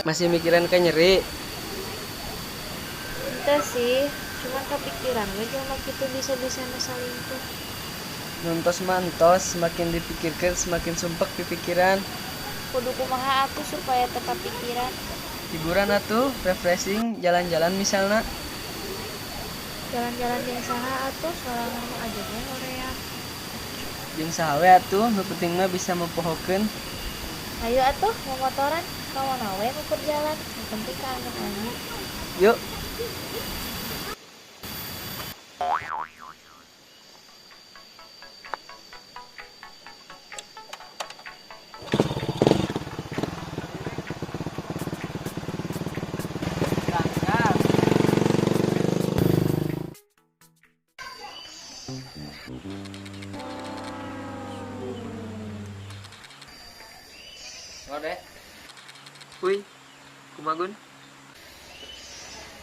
Masih mikiran ke nyeri. Ente sih, cuman kepikiran gue jelema kitu bisa-bisa selingkuh. Nontos mantos, semakin dipikirkan semakin sumpek di pikiran. Kudu kumaha atuh supaya tetap pikiran. Hiburan atuh, refreshing, jalan-jalan misalnya. Jalan-jalan yang saha atuh sorangan mah aja gue hoream. Jeung saha we atuh, nu penting mah bisa mempohokeun. Ayo atuh momotoran, kawan we ngukur jalan. Yang penting kangen-kangen. Yuk. Ngode, Wih, kumagun.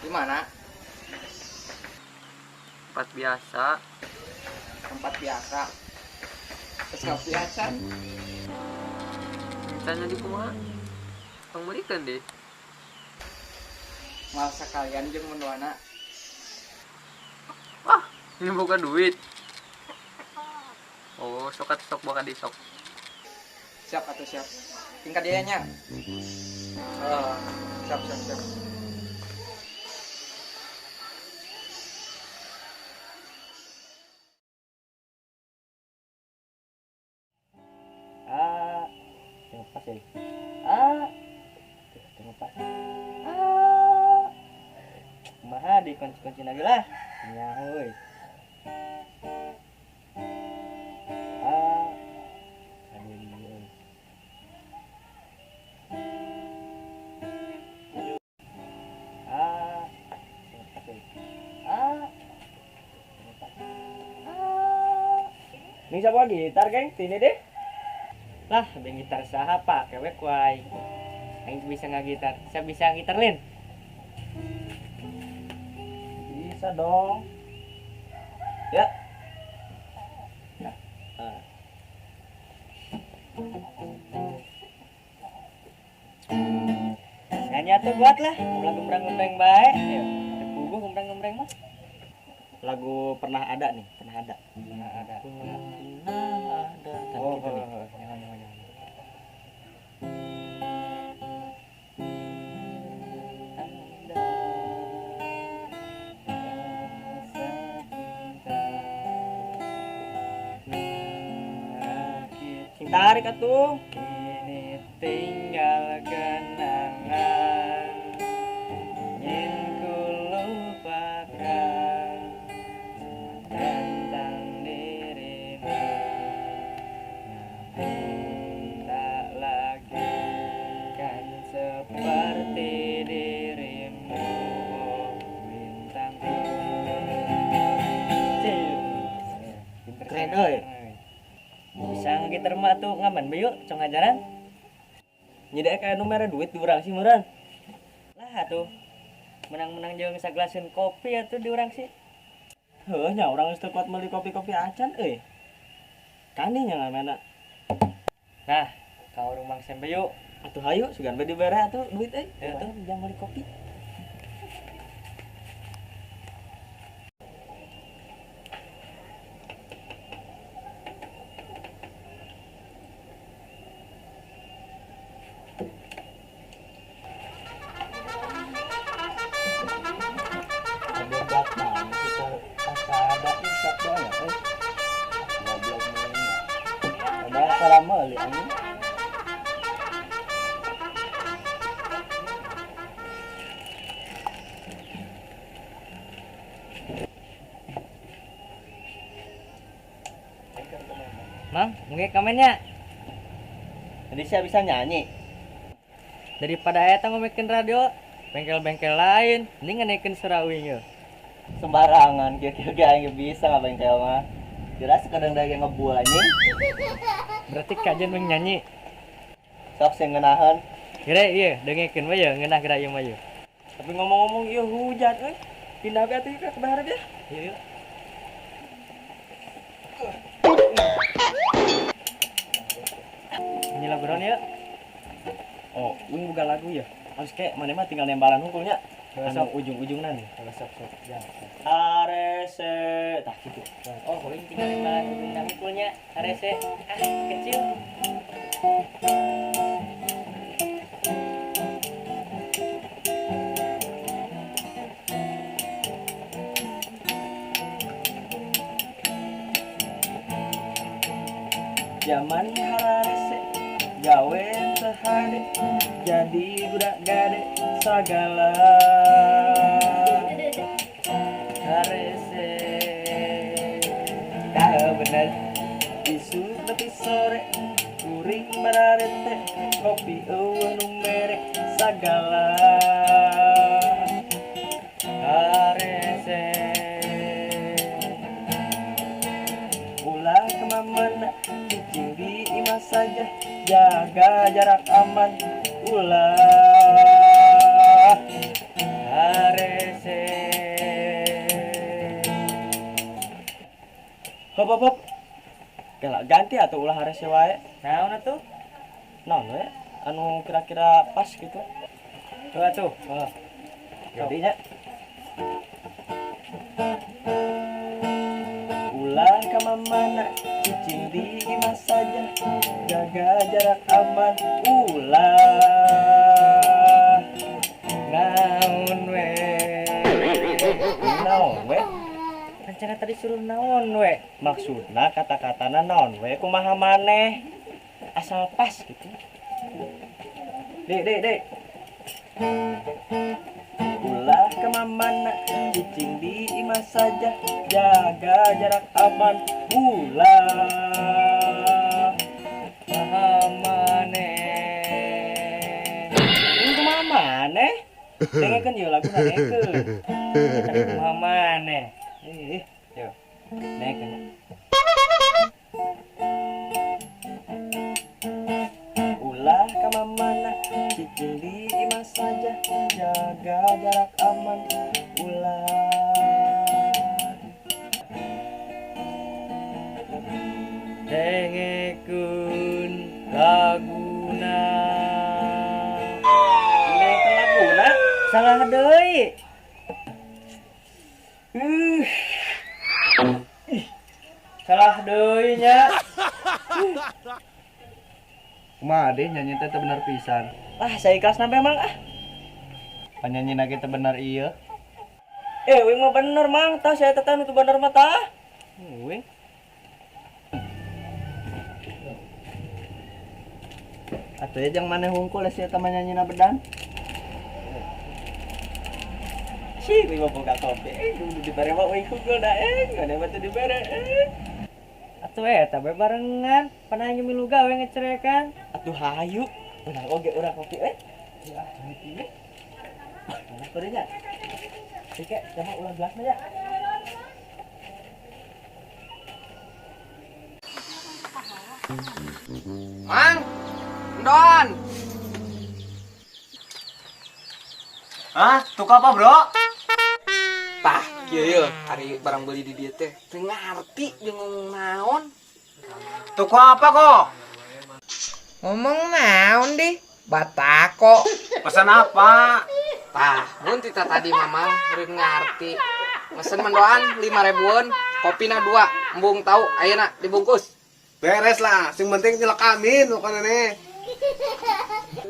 di mana? Tempat biasa. Tempat biasa. Terus biasa. Tanya di kumaha. Kang berikan deh. Mal sekalian jeung menduana. Wah, ini bukan duit. Oh, sok bakal di sok. Siap atau siap? Tingkat dianya. Oh, siap. Tengok pas ya. Tengok pas. Kumaha di kunci-kunci lagi lah. Nyahoy. Aduh iya. Tengok pas ya. Tengok pas. Ning siapa gitar, geng? Sini deh. Lah, ada gitar saha pak, kewek wae. Aing bisa ngagitar. Saya bisa gitar lin. Bisa dong. Ya. Nah. Nyanyi tuh buat lah, lagu gembrang-gembreng baik. Ya, bubuh gembrang-gembreng mah. Lagu pernah ada nih, pernah ada. Pernah ada. Oh, gitu nih. Jangan. Sing tarik atuh. Ini tinggal kenangan ingin ku lupakan tentang dirimu, namun tak lagi kan seperti dirimu, oh bintangku. Keren euy. Bisa ngitar mah tuh ngaman bae yuk cong ngajaran. Nyedek aya nu mere duit di urang sih meureun. Lah atuh. Menang-menang jeung saglaseun kopi atuh di urang sih. Heuh nya urang geus teu kuat meuli kopi-kopi acan euy. Kani nya ngamana. Nah, ka warung Mang Sembe yuk. Atuh hayu sugan bae dibere atuh duit euy. Atuh jang meuli kopi. Mang, nge kamennya. Jadi saya bisa nyanyi. Daripada eta ngomekeun radio, bengkel-bengkel lain, mending ngenekeun surawing yeuh. Sembarangan kira-kira aing bisa nggak bengkel mah. Jelas kadang dagang ngebual anjing. Berarti kajian meng nyanyi. Sok sing ngeunaheun. Kira ieu dengekeun we yeuh ngeunah geura ieu mah yeuh. Tapi ngomong-ngomong ieu hujan euy. Pindah ke atuh ke bahar dia. Yuk. Ini laguran ya. Oh, ini bukan lagu ya. Harus kayak mana mah tinggal nembalan hukulnya. Anu ujung-ujungna nih. Sok ya. Arese tah gitu. Oh, ini tinggal nembalan ujungna hukulnya. Arese kecil. Zaman hararese gawe sehade jadi budak gade sagala harese dah bener isu tapi sore kuring bararete kopi eueuh nu mere sagala harese ulah kemana cicing di imah saja jaga jarak aman ulah harese hop galak ganti atau ulah harese wae naon atuh naon we anu kira-kira pas gitu tuh atuh jadinya ulah kamana cicing di imah saja jaga jarak aman ulah naon we rencana tadi suruh naon we maksudna kata-katana naon we kumaha maneh asal pas gitu dek ulah kemana cicing di imah saja jaga jarak aman ulah maneh ini kumaha maneh dengekeun yeuh lagu dengekeun tadi kumaha maneh yo dengekeun ulah kemana cicing di imah saja jaga jarak aman ulah dengekeun laguna dengekeun laguna salah deui salah deui nya Kumaha deh nyanyi teh bener pisan. Saya ikhlas sampe emang Panyanyi na kita bener iya. Wing mah bener mang, tah saya teh nu bener mah tah. Wing. Atuh ya jang maneh hungkul sia teh nyanyina bedan. Si, wing mah boga kopi. Kudu dibere mah wing hungkul da ngade mah teu dibere. Atuh eta bae barengan, pananya milu gawe ngecerekan. Atuh hayu, beunang oge urang kopi Ya, ini. Mana kodenya? Oke, coba ulah gelasna ya. Mang, Don. Tuh apa bro? Tah, kieu hari barang beli di dieu teh teu ngarti jeung ngomong naon. Tuh apa kok? Ngomong naon di? Batako. Pesan apa? Tah, mun tita tadi mamang reuing ngarti. Mesen mendoan 5.000-an, kopina 2, embung tahu ayeuna dibungkus. Beres lah, sing penting nyelak amin bukan nene.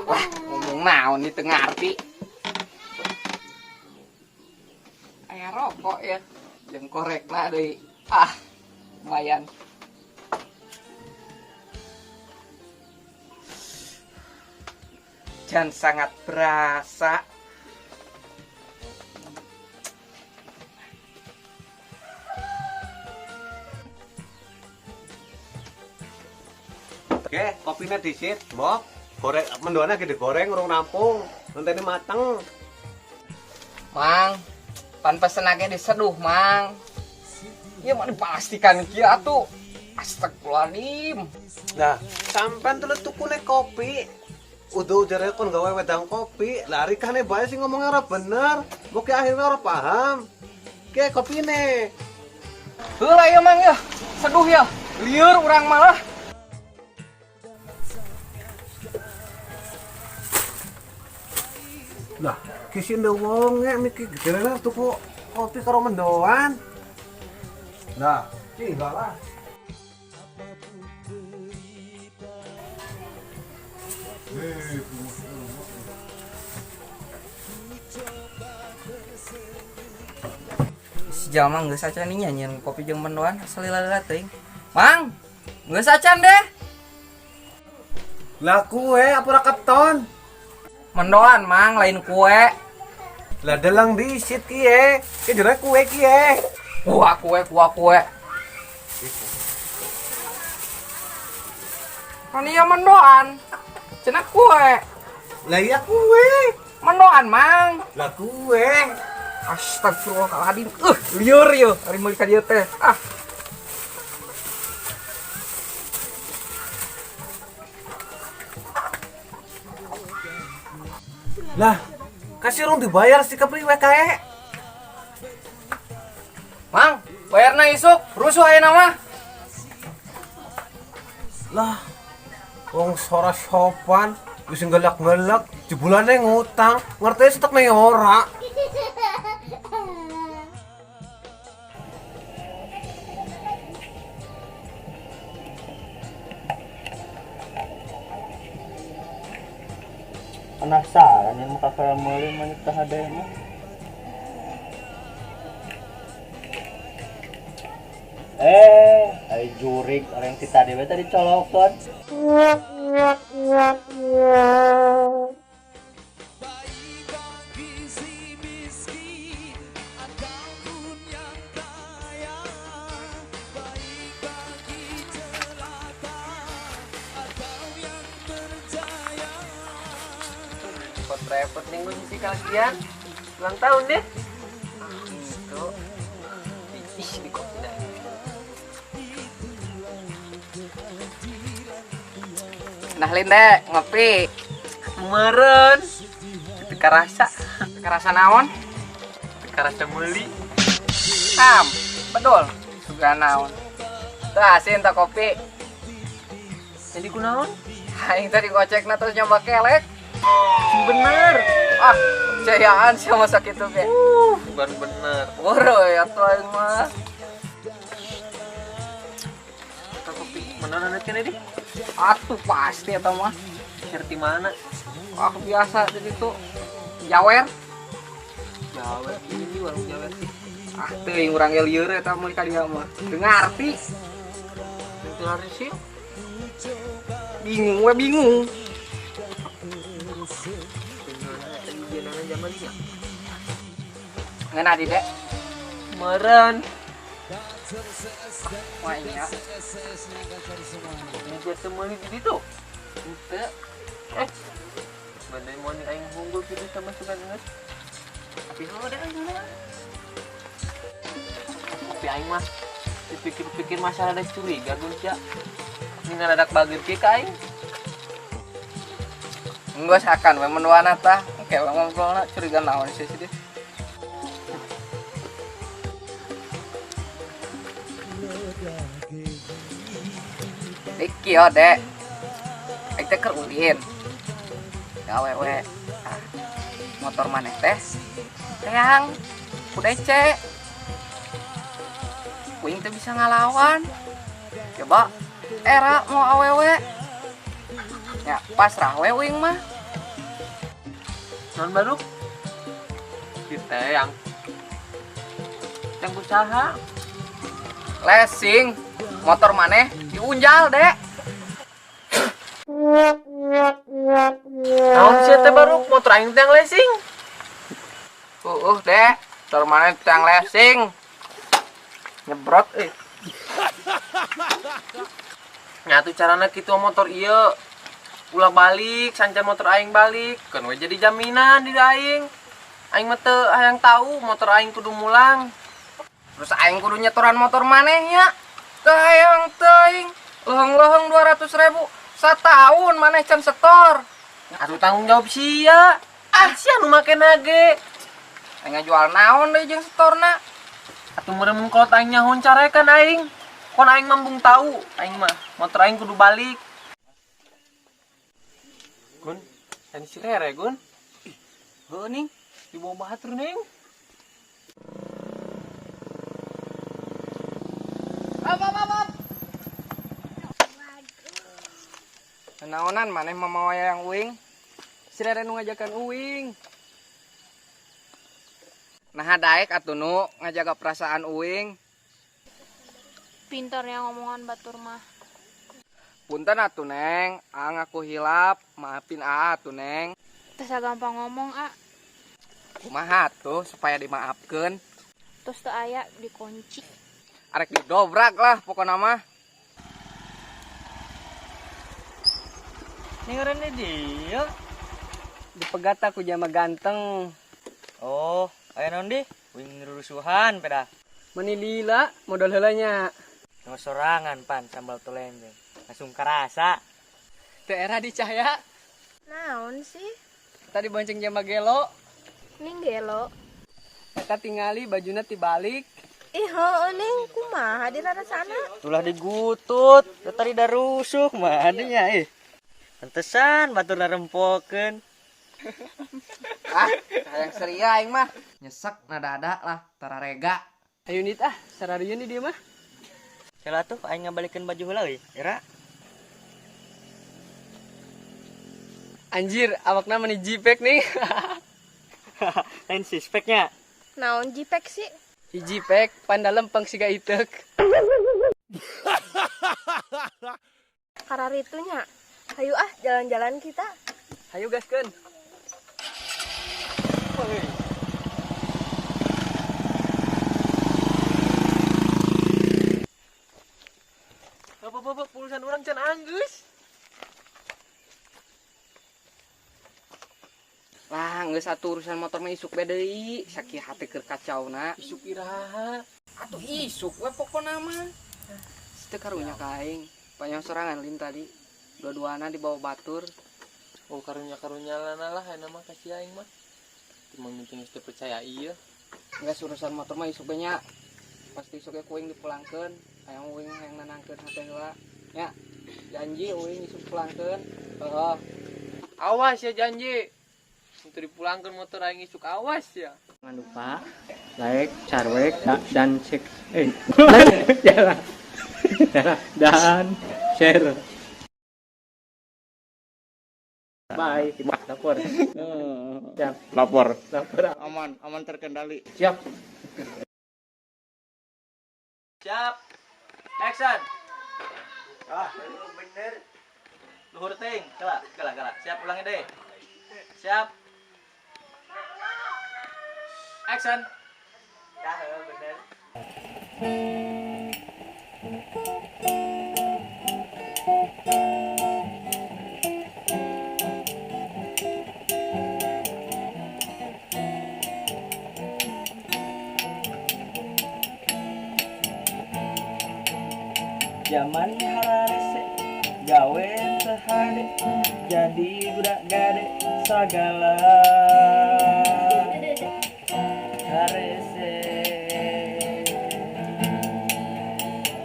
Wah, ngomong naon nih teu ngarti. Aya rokok ya, jeung korekna deui. Lumayan. Dan sangat berasa. Oke, kopinya disit, mbok. Goreng mendoannya gede goreng urung rampung. Nanti mateng. Mang, pan pesen ake diseduh, Mang. Ya mau dipastikan kieu atuh. Astagfirullahaladzim. Nah, sampean tuh tukune kopi. Udah jare kon gawe wedang kopi, lari kan bae sing ngomongnya ora bener. Mugi akhirnya ora paham. Ke kopine. Heula ya Mang ya. Seduh ya. Lieur urang malah. Lah, kisi ndeu wong mikir gerena tuku kopi karo mendoan. Nah, tinggal lah. Si Jalma geus acan nih nyanyian kopi jeung mendoan asal lila teuing. Mang, geus acan deh. Lah kue apa keton? Mendoan mang lain kue. Lah delang disit kieu. Ki jere kue kieu. Kuah kue. Kan iya mendoan. Cenah kue. Lah iya kue. Mendoan mang. Lah kue. Astagfirullahaladzim. Liur yo. Ari meuli ka dieu teh. Ah. Lah, kasih rong dibayar si kepriwe kae. Mang, bayarna isuk. Rusuh ayeuna mah. Lah, wong sora sopan, wis ngelak-ngelak, jebulane ngutang, ngerti setek nih ora. Penasaran yang muka kayak meuli manit teh hade mah. Ai jurik orang kita dewe tadi colokon. Repot minggu sih kalian. Ulang tahun deh. Itu. Ih, di kopi dah. Nah, Linde, ngopi. Meren. Teka rasa naon? Teka rasa meuli. Betul. Juga naon. Tuh asin tak kopi. Jadi kunaon? Aing tadi gocekna terus nyoba kelek. Bener. Ah, percayaan sama sakit tuh kayak. Bukan bener. Woro ya tuh aing mah. Tak kopi. Mana nanti nih? Atuh pasti atau mah. Ngerti mana? Ah, biasa di situ. Jawer. Ini warung Jawer sih. Ah, teuing urang lieur eta mah ka dia mah. Teu ngarti. Teu ngarti sih. Bingung. Ngena di dek meren wah iya ini dia temui di situ ente bener mau nih aing unggul gitu sama suka nges tapi udah tapi aing mah dipikir-pikir masalah ada curiga gunca ini ngadadak bagir ke aing enggak sakan we menwana tah kayak ngobrolna curiga naon sih dia. Iki yo dek, aing teh keur ulin, gawewe, motor maneh teh, teang, kudece, kuing teh bisa ngalawan, coba, era mau awewe, ya pasrah we wing mah, non baru, kita yang usaha, lesing. Motor maneh diunjal dek. Naon sih teh baru motor aing teh lesing. Dek, motor maneh tang lesing. Nyebrot Nyatu carana kitu motor ieu. Ulah balik, sancan motor aing balik. Kan we jadi jaminan di aing. Aing mah teu hayang tahu motor aing kudu mulang. Terus aing kudu nyetoran motor maneh nya. Hayang teuing. Leheng-leheng 200.000 satahun maneh can setor. Atuh tanggung jawab sia. Sia nu make nage. Aing ngajual naon deui jeung setorna. Atuh meureun kolot aing nyahoan carekan aing. Kon aing mambung tahu, aing mah motor aing kudu balik. Gun, can si Rere, Gun. Heuh ning, di bawah batur ning. Up. Naonan maneh mamawaya yang uing. Sirere nu ngajakan uing. Nah daek atuh nu ngajaga perasaan uing. Pintarnya ngomongan batur mah. Punten atuh Neng, aku hilap, maafin atuh Neng. Teu gampang ngomong, Kumaha tuh supaya dimaafkeun? Terus teu aya dikunci. Arek didobrak lah pokokna mah. Ning dia. Dipegat aku jama ganteng. Oh, aya naon di? Wing rusuhan peda. Meni lila modal heulanya. No sorangan pan sambal tulembeng. Langsung kerasa. Daerah di Cahaya. Naon sih? Tadi bonceng jama gelo. Ning gelo. Eta tingali bajuna tibalik. Ih, heueuh ning kumaha di sana? Tulah digutut, tadi da rusuh mah adanya Pantesan batur narempokeun. Sayang seria aing mah. Nyesek nadada lah tararega. Ayo nit sarariun di dieu mah. Sela tuh aing ngabalikeun baju heula we, era. Anjir, awakna meni jipek nih. Lain sispeknya. Naon jipek sih? Hiji pek panda lempeng siga itek. Kararitunya. Hayu jalan-jalan kita. Hayu gaskeun. Apa pulusan orang can anggeus. Lah, geus satu urusan motor mah isuk bae deui. Sakieu hate keur kacauna. Isuk iraha. Atuh isuk we pokona mah. Teu karunya ka aing. Panjang sorangan lin tadi. Dua-duana di bawah batur. Oh karunya lana lah aya mah kasih aing mah. Timang penting geus percaya ieu. Geus urusan motor mah isuk nya. Pasti isuk kuing dipulangkeun. Hayang uing hayang nanangkeun hate heula. Nya. Janji uing isuk pulangkeun. Heuh. Awas ya janji. Untuk dipulangkan motor aing isuk awas ya. Jangan lupa like, carwek, dan dan share. Bye. Lapor. Siap. Lapor. Aman terkendali. Siap. Siap. Action. Bener. Luhur ting. Galak. Siap ulangi deh. Siap. Action. Dah, bener. Zaman hararese gawe sehade jadi budak gade sagala harese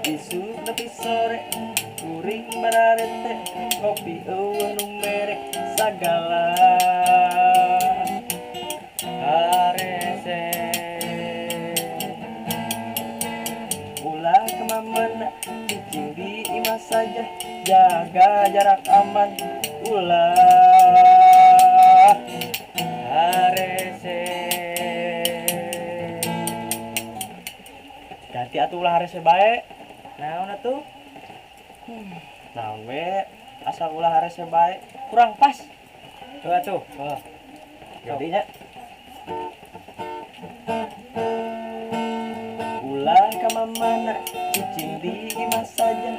isu lebih sore kuring bararete kopi eueuh nu merek sagala harese ulah kemana cicing di imah saja jaga jarak aman ulah harese ganti atuh ulah harese bae naon atuh naon we asal ulah harese bae kurang pas coba tuh jadinya ulah ka mamana cicing di imah saja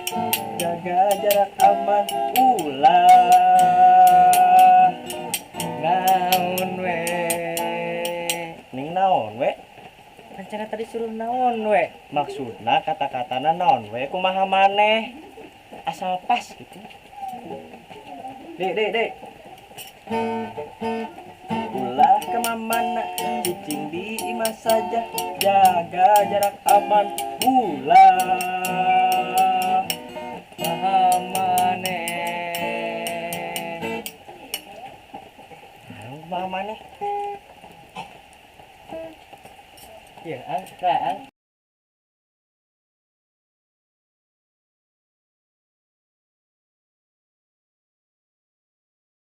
jaga jarak aman ulah naon we ning naon we rencana tadi suruh naon we maksudna kata-katana naon we kumaha maneh asal pas gitu dek ulah ke mamana cicing di imah saja jaga jarak aman ulah maneh Iya, ang.